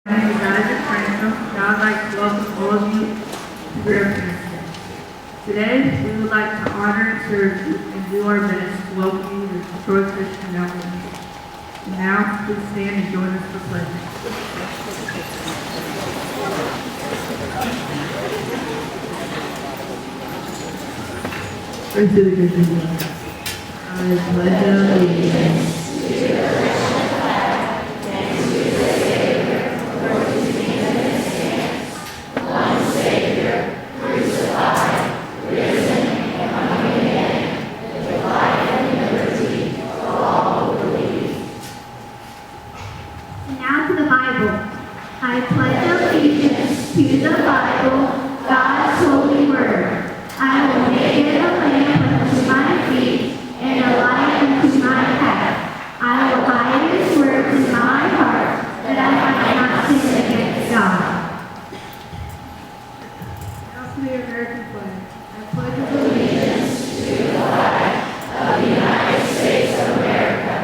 My name is Grandparent. Now I'd like to welcome all of you to Grandparent Day. Today, we would like to honor and serve you and do our best to welcome you to the Detroit Christian Outreach. And now, please stand and join us for pledging. Pray to the Christian God. I pledge allegiance to the Christian flag and to the Savior, for whose kingdom it stands, one Savior, crucified, risen, and coming again, with life and liberty for all who believe. And now to the Bible. I pledge allegiance to the Bible, God's holy word. I will make it a lamp unto my feet and a light unto my path. I will hide his words in my heart, that I might not sin against God. Now to the American flag. I pledge allegiance to the flag of the United States of America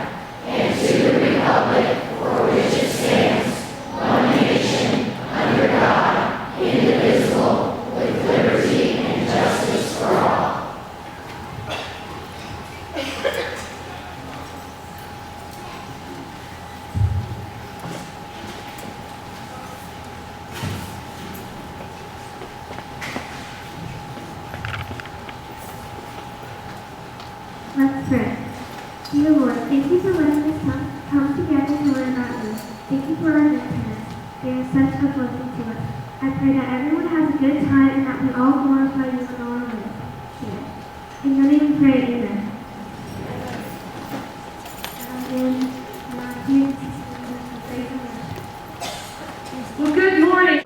and to the republic for which it stands, one nation, under God, indivisible, with liberty and justice for all. Let's pray. Dear Lord, thank you for letting us come together to learn about you. Thank you for our grandparents. They are such a blessing to us. I pray that everyone has a good time and that we all glorify you in all our ways. Amen. In your name we pray, amen. Well, good morning.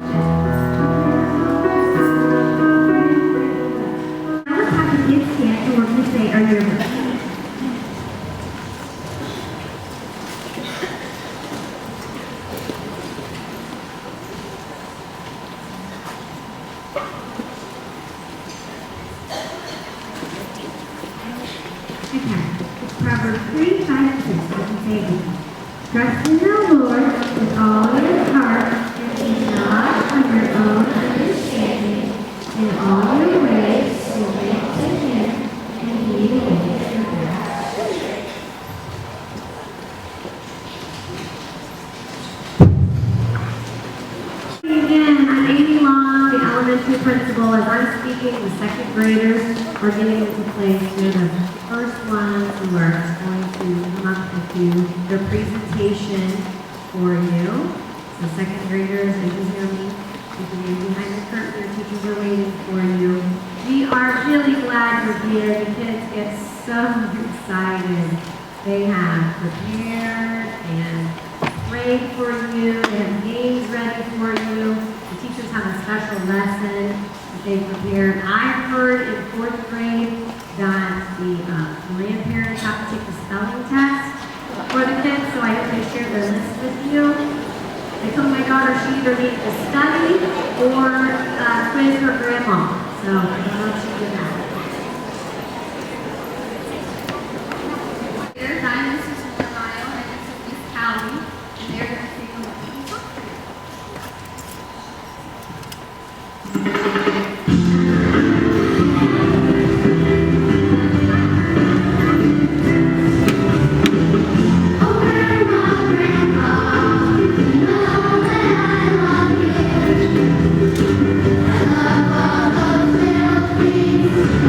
Now let's have the kids stand and we're going to say our yearbook. Proverbs 3, 5, and 6. I can say it again. Trust in the Lord with all your heart, and lean not on your own understanding. In all your ways submit to Him, and He will make your path straight. Again, I'm Amy Long, the elementary principal. As I'm speaking, the second graders are getting into place. They're the first ones who are going to come up and do their presentation for you. So second graders, as you hear me, you can be behind the curtain. Your teachers are waiting for you. We are really glad you're here. The kids get so excited. They have prepared and prayed for you. They have games ready for you. The teachers have a special lesson that they prepared. I heard in fourth grade that the grandparents have to take the spelling test for the kids, so I hope they share their list with you. I told my daughter she either needs to study or quiz her grandma, so I don't know if she did that. Hi, this is Jeremiah, and this is Miss Callie, and they're going to sing a welcome song. Thank you.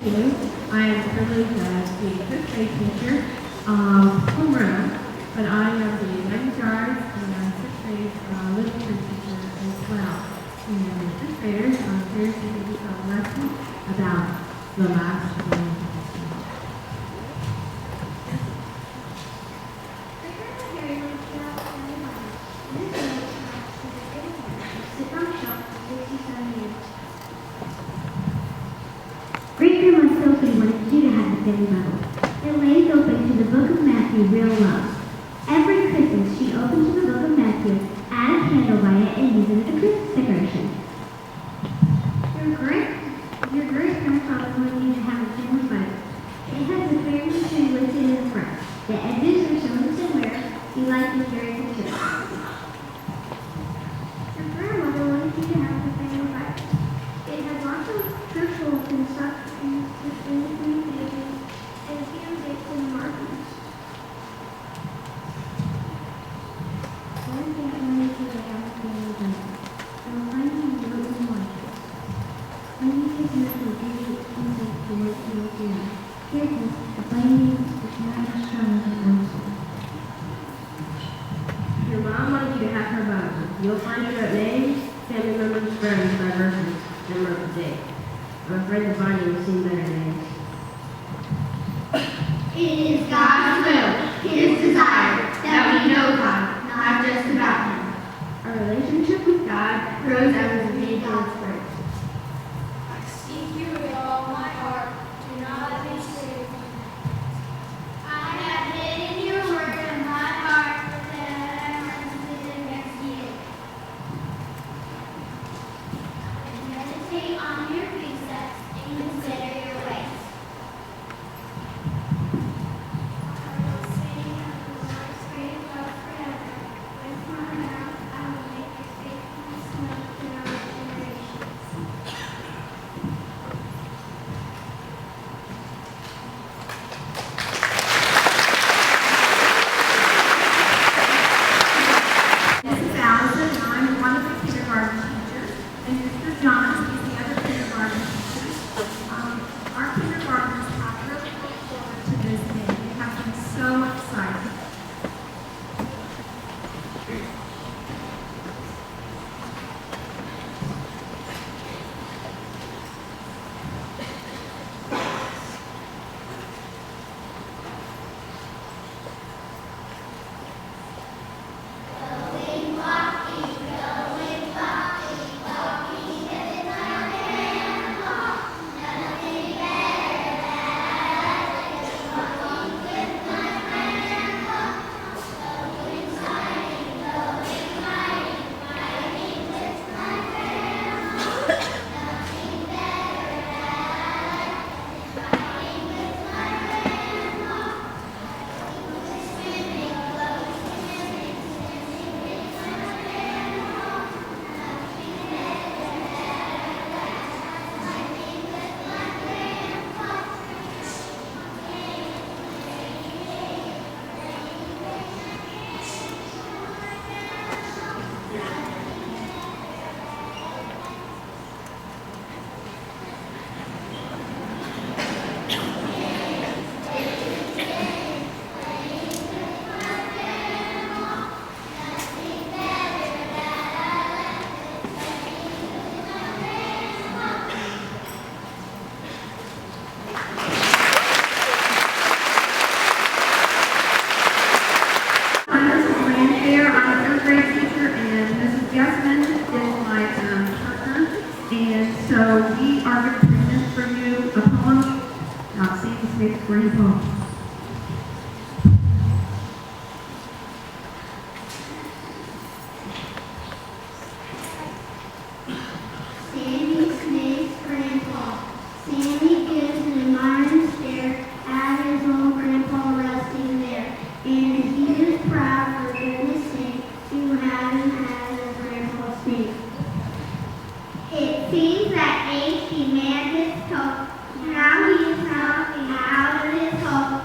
I am privileged as the fifth grade teacher from Rome, but I am the lifeguard and sixth grade literature teacher as well. And the fifth graders, I'm here to give you a lesson about the last day of history. Great-grandma Sophie wanted you to have the family Bible. It lays open to the book of Matthew real love. Every Christmas, she opens to the book of Matthew, add a candle by it, and use it as a Christmas decoration. Your great-grandfather wanted you to have a family Bible. It has a family tree listed in the front. The edges are shown somewhere. You like to carry it to church. Your grandmother wanted you to have the family Bible. It has lots of scriptural instructions between the 3 pages and a few dates and markings. One thing I wanted you to have the family Bible. You'll find it in your own watches. When you take notes of any insight to what you will do, here's the binding is not as strong as it wants to. Your mom wanted you to have her Bible. You'll find her at names, family members, friends, by verses, and month of day. I'm afraid the binding will seem better names. It is God's will, His desire, that we know God, not just about Him. Our relationship with God grows as we read God's Word. I seek you with all my heart. Do not let me stray from you. I have hidden your word in my heart that I might sin against you. And meditate on your precepts and consider your ways. I will sing of the Lord's great love forever. With my mouth I will make your faithfulness known to our generations. This is Allison, and I'm one of the kindergarten teachers, and Mr. John is the other kindergarten teacher. Our kindergartners have really looked forward to this day. They have been so excited. So we are going to present for you a poem about Sandy Smith's Grandpa. Sandy Snake's grandpa. Sandy gives an admiring stare at his old grandpa resting there. And he is proud, for goodness sake, to have him as a grandpa snake. It seems that age demands its toll. Now he is helping out of his hole.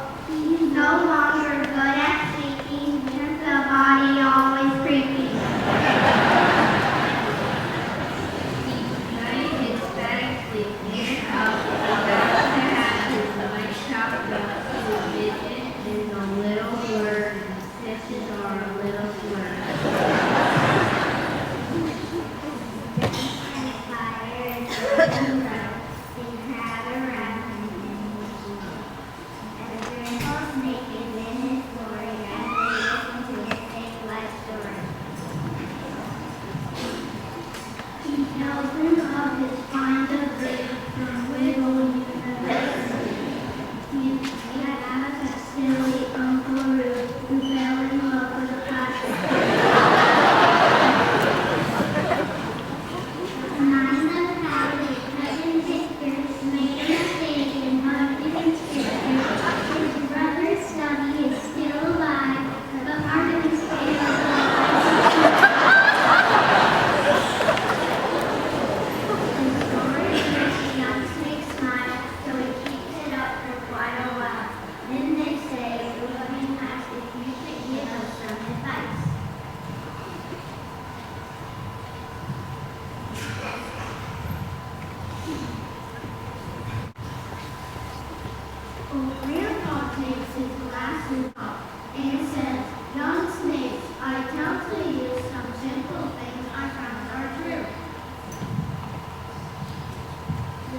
Old Grandpa takes his glasses off and says, "Young snakes, I tell to you some simple things I found are true.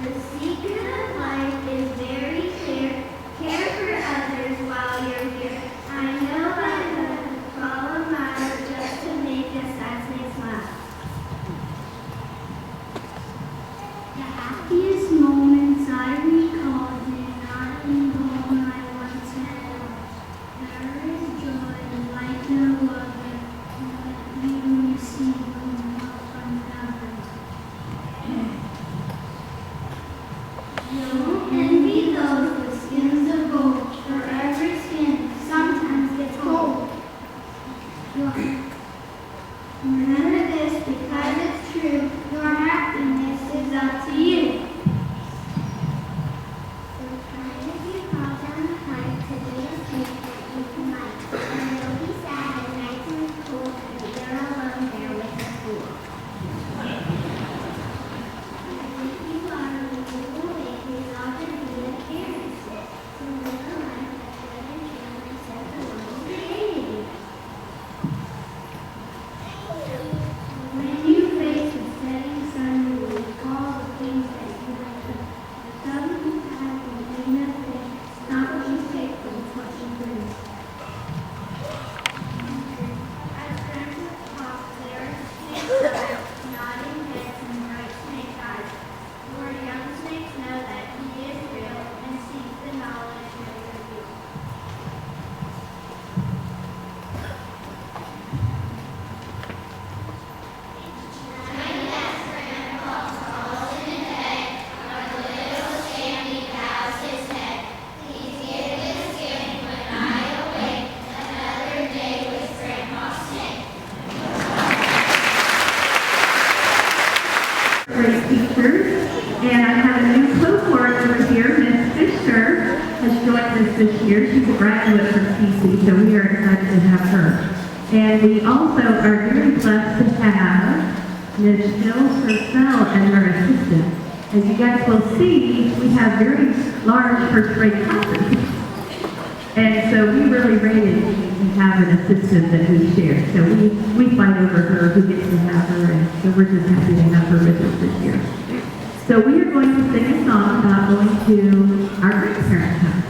The secret of life is very clear. Care for others while you're here. I know I have to follow matter just to make a sad snake laugh." The happiest moments I recall do not involve my once had lost. There is joy like no other that you receive from others. Don't envy those with skins of gold, for every skin sometimes gets cold. Remember this because it's true. Your happiness is up to you. So try to keep calls on the heart to be a snake that you can like. And you'll be sad and nights and cold and you're alone there with the fool. If you are a little bit, you ought to be a parent. To live a life that's good and true and set the world created you. When you face the setting sun, you will recall the things that you have done. The sudden impact will make nothing. Not what you take, but it's what you bring. As Grandpa talks, there are snakes around, nodding heads and bright snake eyes. Your young snakes know that he is real and seek the knowledge of your view. Great teachers. And I have a new cohort over here, Miss Fisher has joined us this year. She's a graduate from TCE, so we are excited to have her. And we also are very blessed to have Ms. Jill Purcell and her assistant. As you guys will see, we have very large first grade classes. And so we really rated to have an assistant that we share. So we fight over her, who gets to have her, and so we're just happy to have her with us this year. So we are going to sing a song about going to our grandparent house.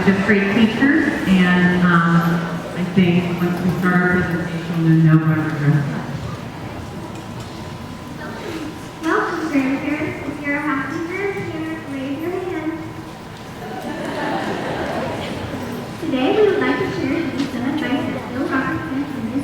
Just great teachers, and I think once we start our presentation, we'll know what we're doing. Welcome, grandparents. If you're a happy grandparent, raise your hand. Today, we would like to share with you some advice that Bill Robertson and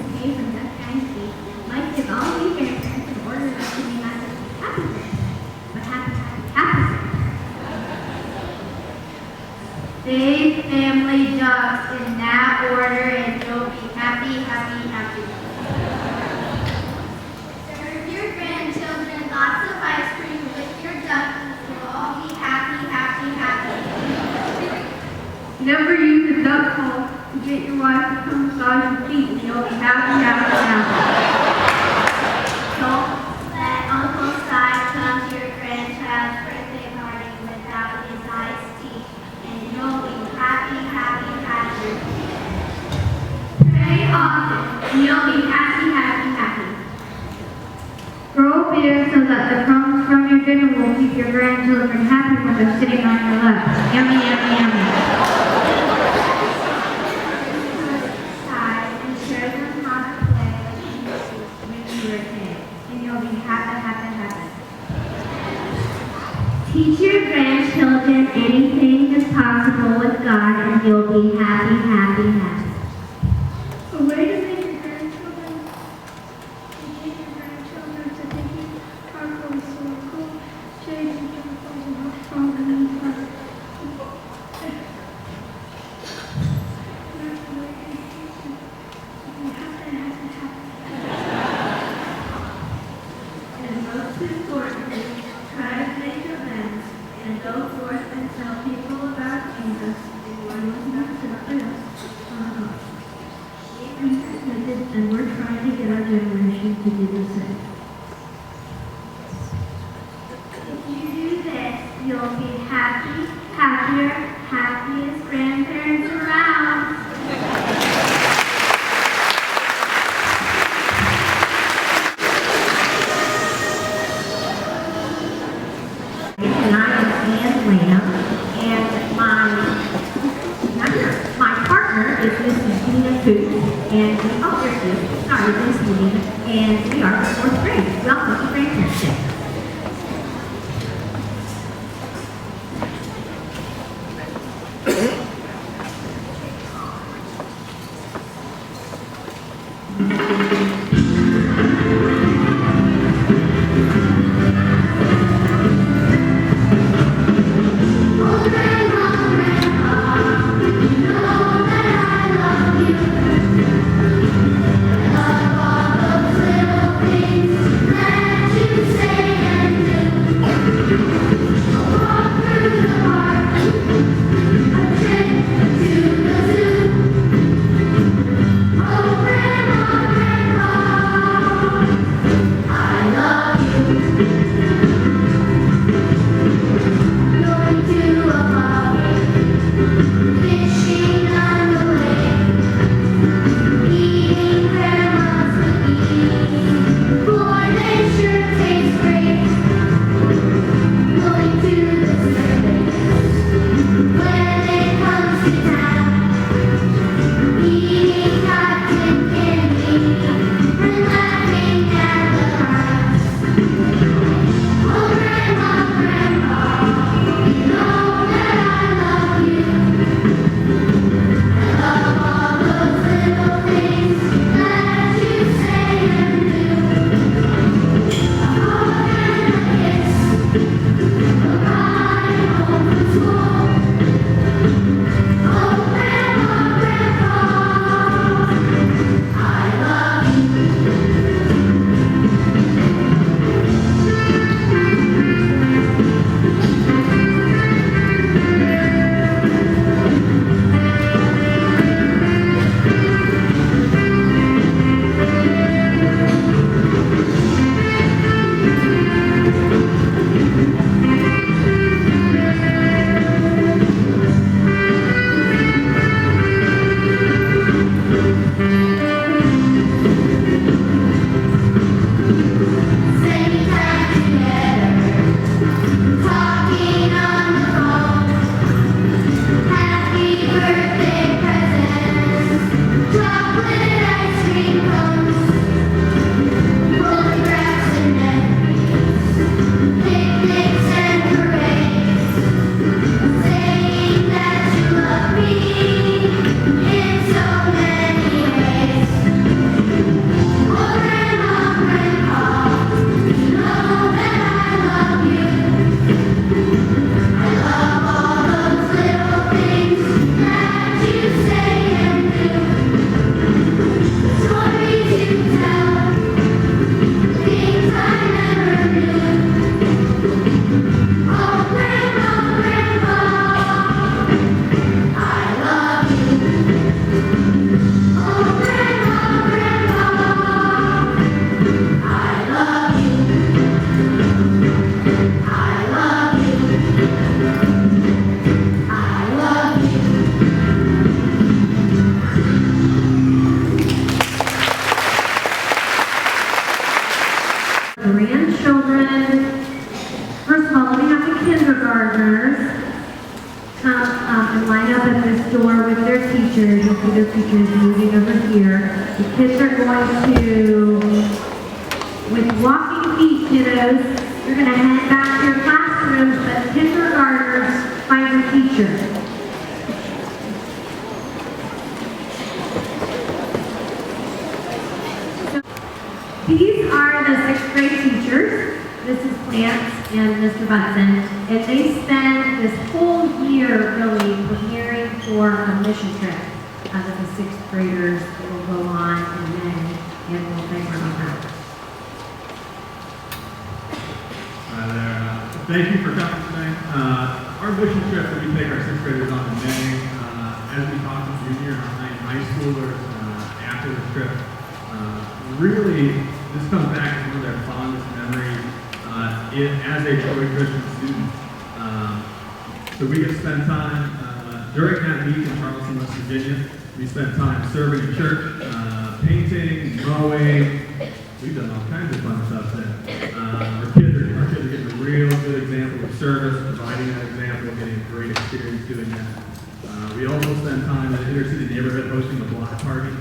often, and you'll be happy, happy, happy. Grow beer so that the crumbs from your dinner will keep your grandchildren happy when they're sitting on your lap. Yummy, yummy, yummy. Side and show them how to play when you were kids, and you'll be happy, happy, happy. Teach your grandchildren anything is possible with God, and you'll be happy, happy, happy. A way to make your grandchildren to thinking powerful is so cool. Shades and chemicals and how strong and fun. And most importantly, try to make amends and go forth and tell people about Jesus before you start something else. And we're trying to get our generation to do the same. If you do this, you'll be happy, happier, happiest grandparents around. And I am Ann Lamb, and my partner is Mrs. Dina Coote, and there's Miss Nina, and we are in fourth grade. Welcome to Grandparent Day. Oh, Grandma, Grandma. teachers, you'll see their teachers moving over here. The kids are going to, with walking feet, kiddos, you're going to head back to your classrooms, but kindergartners find your teacher. These are the 6th grade teachers. This is Lance and Mr. Bunsen, and they spend this whole year really preparing for a mission trip that the 6th graders will go on in May, and we'll thank them on that. Hi there. Thank you for coming tonight. Our mission trip that we take our 6th graders on in May, as we talk to junior and high schoolers after the trip, really, this comes back to one of their fondest memories as a Troy Christian student. So we have spent time, during that week in Charleston, West Virginia, we spent time serving in church, painting, mowing. We've done all kinds of fun stuff there. Our kids are getting a real good example of service, providing that example, getting a great experience doing that. We also spend time in the inner city neighborhood hosting a block party,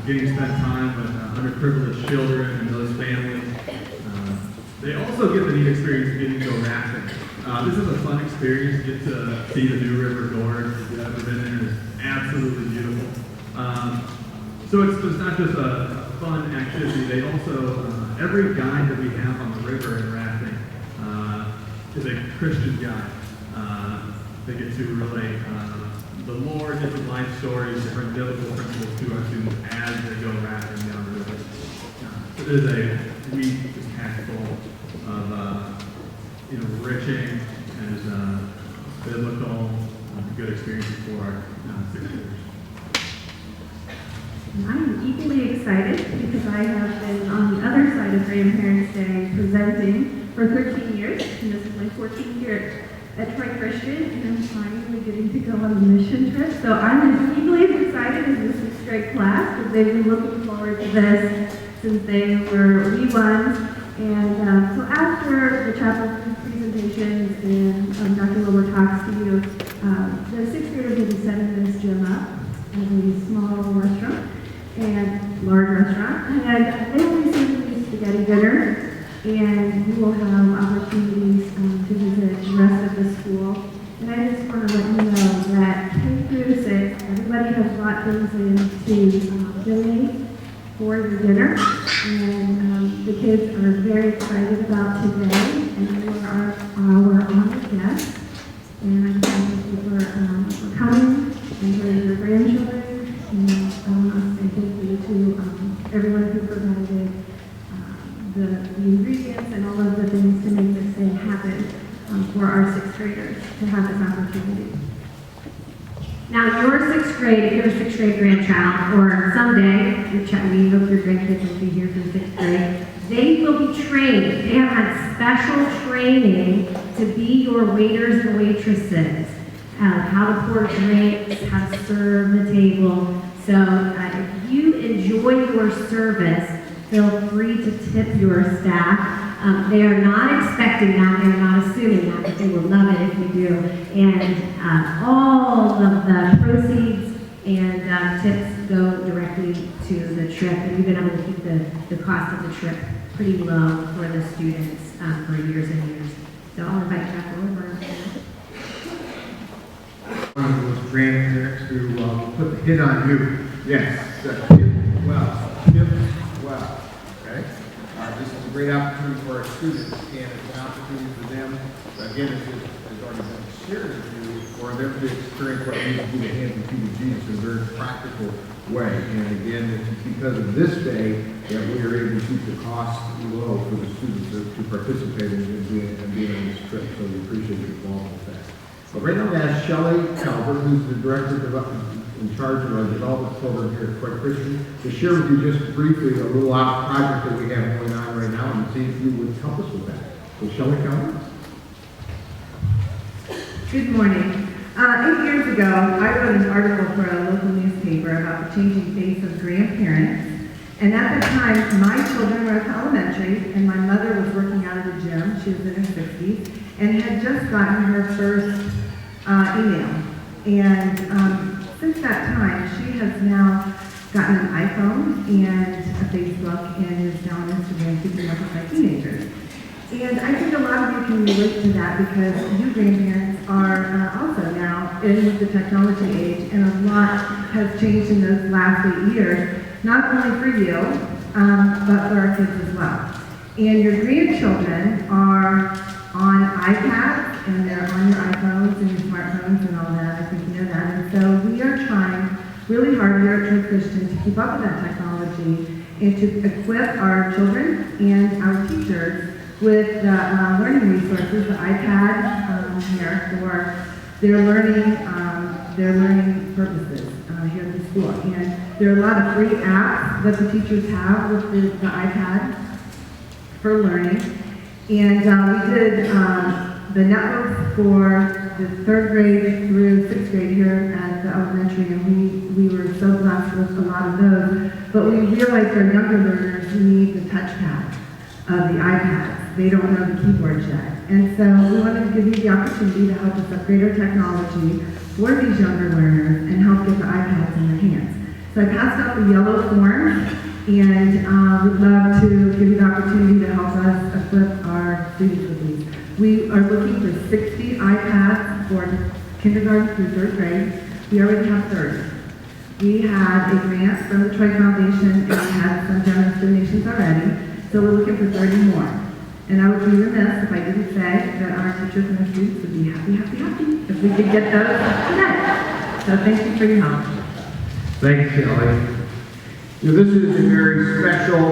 getting to spend time with underprivileged children and those families. They also get the neat experience of getting to go rafting. This is a fun experience, get to see the New River Gorge. If you've ever been there, it's absolutely beautiful. So it's not just a fun activity, they also, every guide that we have on the river in rafting is a Christian guide. They get to relate the more different life stories, different biblical principles to our students as they go rafting down the river. It is a week just packed full of enriching and biblical, good experiences for our 6th graders. I'm equally excited because I have been on the other side of Grandparents Day presenting for 13 years, and this is my 14th year at Troy Christian, and I'm finally getting to go on a mission trip. So I'm as equally as excited as the 6th grade class, because they've been looking forward to this since they were wee ones. And so after the chapel presentations and Dr. Wilbur talks to you, the 6th graders will be setting this gym up as a small restaurant and large restaurant, and they will be serving spaghetti dinner, and we will have opportunities to visit the rest of the school. And I just want to let you know that K through 6, everybody has brought things in to donate for your dinner, and the kids are very excited about today, and you are our honored guests, and I'm thank you for coming and for your grandchildren, and thank you to everyone who provided the ingredients and all of the things to make this day happen for our 6th graders to have this opportunity. Now, your 6th grade, if you're a 6th grade grandchild, or someday, we hope your grandkids will be here for 6th grade, they will be trained. They have had special training to be your waiters and waitresses, how to pour drinks, how to serve the table. So if you enjoy your service, feel free to tip your staff. They are not expecting that, they are not assuming that, but they will love it if you do. And all of the proceeds and tips go directly to the trip, and we've been able to keep the cost of the trip pretty low for the students for years and years. So I'll invite Dr. over. One of those grandparents who put the hit on you. Yes, tip well, okay? This is a great opportunity for our students, and it's an opportunity for them, again, as already been shared with you, for them to experience what it means to be the hands and feet of Jesus in a very practical way. And again, it's because of this day that we are able to keep the cost low for the students to participate in being on this trip. So we appreciate your involvement with that. But right now we have Shelley Calvert, who's the director of in charge of our development program here at Troy Christian, to share with you just briefly a little project that we have going on right now and see if you would help us with that. So Shelley Calvert. Good morning. 8 years ago, I wrote an article for a local newspaper about the changing face of grandparents. And at the time, my children were at elementary, and my mother was working out of the gym. She was in her 60s, and had just gotten her first email. And since that time, she has now gotten an iPhone and a Facebook and is now on Instagram keeping up with my teenagers. And I think a lot of you can relate to that because you grandparents are also now in with the technology age, and a lot has changed in those last 8 years, not only for you, but for our kids as well. And your grandchildren are on iPads, and they're on your iPhones and your smartphones and all that. I think you know that. And so we are trying really hard here at Troy Christian to keep up with that technology and to equip our children and our teachers with the learning resources, the iPad here for their learning purposes here at the school. And there are a lot of free apps that the teachers have with the iPad for learning. And we did the networks for the 3rd grade through 6th grade here at the elementary, and we were so blessed with a lot of those. But we realized our younger learners need the touchpad of the iPads. They don't know the keyboard yet. And so we wanted to give you the opportunity to help us upgrade our technology for these younger learners and help get the iPads in their hands. So I passed out the yellow forms, and we'd love to give you the opportunity to help us equip our students with these. We are looking for 60 iPads for kindergarten through 3rd grade. We already have 30. We had a grant from the Troy Foundation, and we had some generous donations already, so we're looking for 30 more. And I would be remiss if I didn't say that our teachers and our students would be happy if we could get those today. So thank you for your help. Thanks, Kelly. This is a very special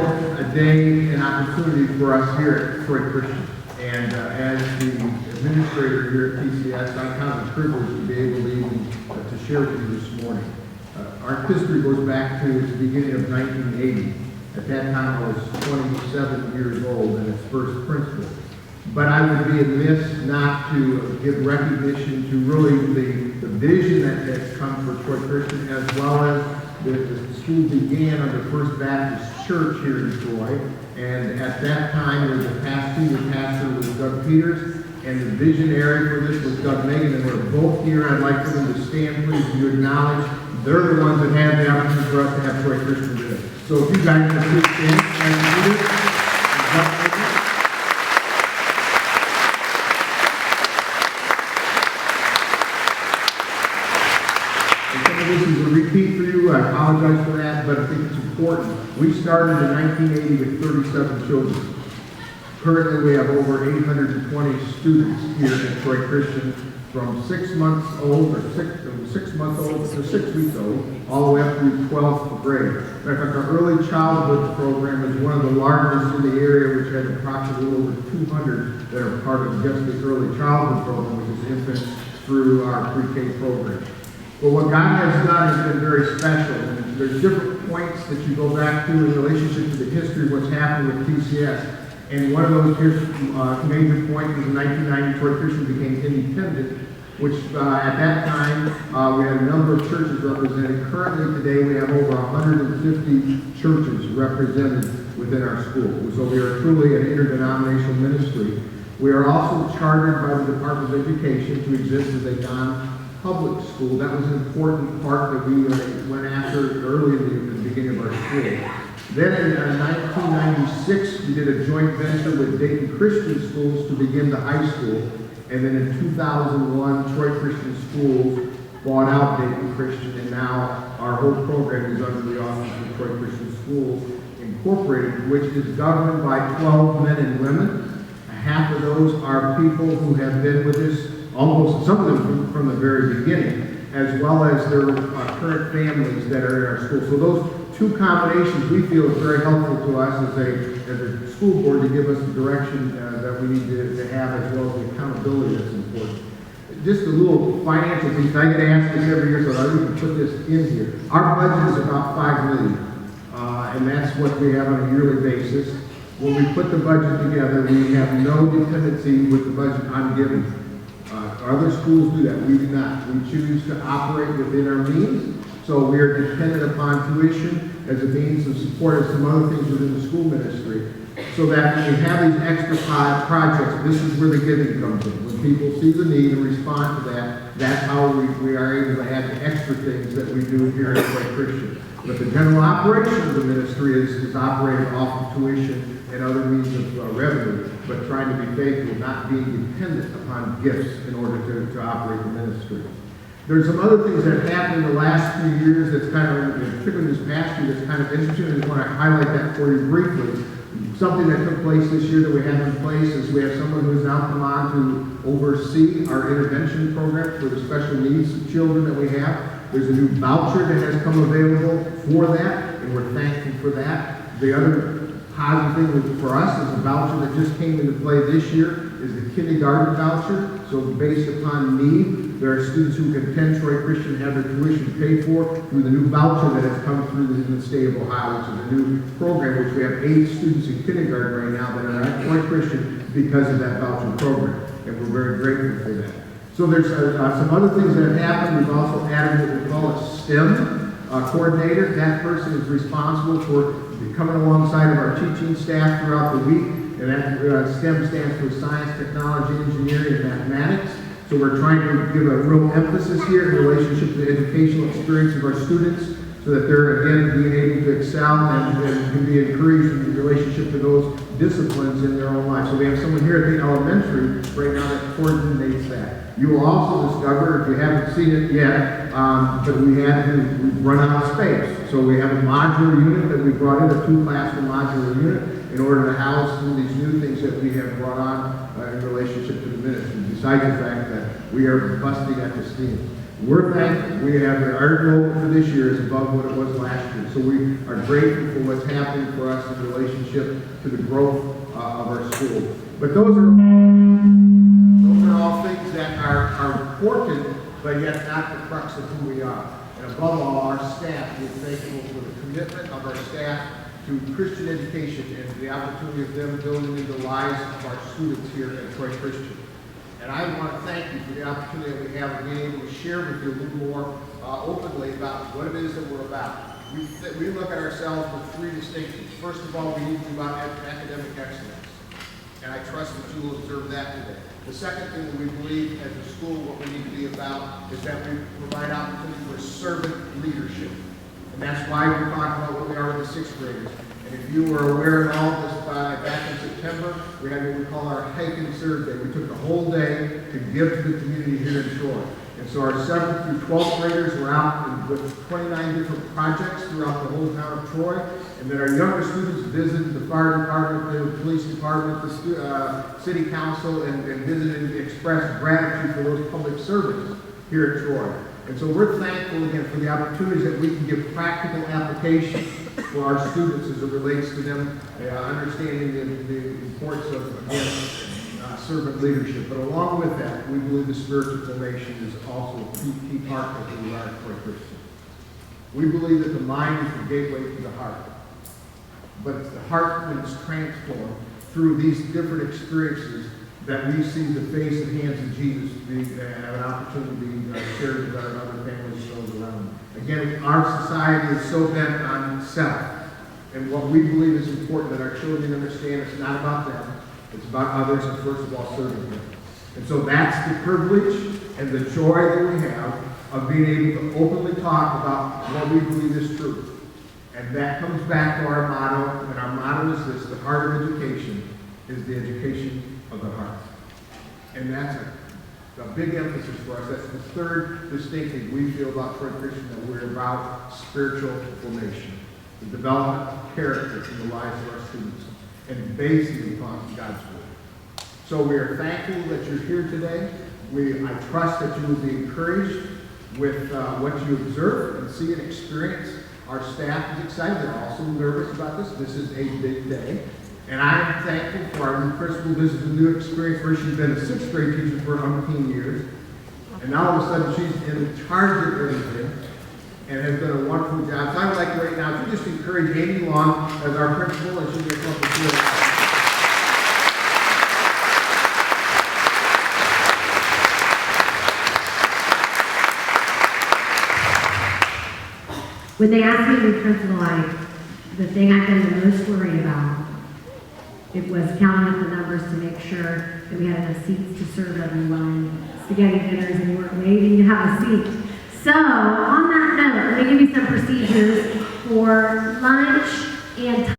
day and opportunity for us here at Troy Christian. And as the administrator here at TCS, I count it a privilege to be able to even to share with you this morning. Our history goes back to the beginning of 1980. At that time, I was 27 years old and its first principal. But I would be amiss not to give recognition to really the vision that has come for Troy Christian, as well as the school began under First Baptist Church here in Troy. And at that time, the senior pastor was Doug Peters, and the visionary for this was Doug Megan, and they're both here. I'd like for them to stand, please, to acknowledge they're the ones that had the opportunity for us to have Troy Christian today. So if you guys can please stand and leaders, this is a repeat for you. I apologize for that, but I think it's important. We started in 1980 with 37 children. Currently, we have over 820 students here at Troy Christian, from 6 months old, or 6 months old to 6 weeks old, all the way up through 12th grade. In fact, our early childhood program is one of the largest in the area, which has approximately over 200 that are part of just the early childhood program, which is infants through our pre-K program. But what God has done has been very special, and there's different points that you go back to in relationship to the history of what's happened with TCS. And one of those major points was in 1990, Troy Christian became independent, which at that time we had a number of churches represented. Currently today we have over 150 churches represented within our school. So we are truly an interdenominational ministry. We are also chartered by the Department of Education to exist as a non-public school. That was an important part that we went after early in the beginning of our school. Then in 1996, we did a joint venture with Dayton Christian Schools to begin the high school. And then in 2001, Troy Christian Schools bought out Dayton Christian, and now our whole program is under the auspices of Troy Christian Schools Incorporated, which is governed by 12 men and women. Half of those are people who have been with us, almost some of them from the very beginning, as well as their current families that are in our school. So those two combinations we feel is very helpful to us as a school board to give us the direction that we need to have, as well as the accountability that's important. Just a little financial piece. I get asked this every year, so I even put this in here. Our budget is about $5 million, and that's what we have on a yearly basis. When we put the budget together, we have no dependency with the budget I'm giving. Other schools do that. We do not. We choose to operate within our means. So we are dependent upon tuition as a means of support of some other things within the school ministry. So that when we have these extra projects, this is where the giving comes in. When people see the need and respond to that, that's how we are able to have the extra things that we do here at Troy Christian. But the general operation of the ministry is operated off of tuition and other means of revenue, but trying to be faithful, not being dependent upon gifts in order to operate the ministry. There's some other things that have happened in the last few years that's kind of, particularly this past year, that's kind of interesting. I just want to highlight that for you briefly. Something that took place this year that we have in place is we have someone who's now come on to oversee our intervention program for the special needs children that we have. There's a new voucher that has come available for that, and we're thankful for that. The other positive thing for us is a voucher that just came into play this year is the kindergarten voucher. So based upon need, there are students who can attend Troy Christian and have their tuition paid for through the new voucher that has come through in the state of Ohio, which is a new program, which we have 8 students in kindergarten right now that are at Troy Christian because of that voucher program, and we're very grateful for that. So there's some other things that have happened. We've also added what we call a STEM coordinator. That person is responsible for coming alongside of our teaching staff throughout the week, and that STEM stands for Science, Technology, Engineering, and Mathematics. So we're trying to give a real emphasis here in relationship to the educational experience of our students so that they're, again, being able to excel and can be encouraged in relationship to those disciplines in their own life. So we have someone here at the elementary right now that coordinates that. You will also discover, if you haven't seen it yet, that we've run out of space. So we have a modular unit that we brought in, a 2-classroom modular unit, in order to house some of these new things that we have brought on in relationship to the ministry, besides the fact that we are busting at the seams. We're thankful. We have our goal for this year is above what it was last year. So we are grateful for what's happening for us in relationship to the growth of our school. But those are all things that are important, but yet not the crux of who we are. And above all, our staff, we're thankful for the commitment of our staff to Christian education and the opportunity of them building into the lives of our students here at Troy Christian. And I want to thank you for the opportunity that we have of being able to share with you a little more openly about what it is that we're about. We look at ourselves with 3 distinctions. First of all, we need to be about academic excellence. And I trust that you will observe that today. The second thing that we believe as a school, what we need to be about is that we provide opportunity for servant leadership. And that's why we're talking about what we are with the 6th graders. And if you were aware of all this back in September, we had what we call our Hike and Serve Day. We took the whole day to give to the community here in Troy. And so our 7th through 12th graders were out with 29 different projects throughout the whole town of Troy. And then our younger students visited the fire department, the police department, the city council, and visited and expressed gratitude for those public servants here at Troy. And so we're thankful again for the opportunities that we can give practical application for our students as it relates to them understanding the importance of, again, servant leadership. But along with that, we believe the spiritual formation is also a key part of who we are at Troy Christian. We believe that the mind is the gateway to the heart. But the heart is transformed through these different experiences that we see the face and hands of Jesus have an opportunity to be shared with our other families and those around them. Again, our society is so bent on self. And what we believe is important that our children understand it's not about them, it's about others, and first of all, serving them. And so that's the privilege and the joy that we have of being able to openly talk about what we believe is true. And that comes back to our motto, and our motto is this: the heart of education is the education of the heart. And that's a big emphasis for us. That's the third distinctive we feel about Troy Christian, that we're about spiritual formation, the development of character in the lives of our students, and basing upon God's Word. So we are thankful that you're here today. I trust that you will be encouraged with what you observe and see and experience. Our staff is excited. They're also nervous about this. This is a big day. And I'm thankful for our new principal. This is a new experience where she's been a 6th grade teacher for 18 years. And now all of a sudden she's in charge of everything and has done a wonderful job. So I would like right now to just encourage Amy Long as our principal, and she's going to come up with When they asked me to be principal, the thing I've been the most worried about it was counting up the numbers to make sure that we had enough seats to serve everyone spaghetti dinners and we weren't waiting to have a seat. So, on that note, let me give you some procedures for lunch and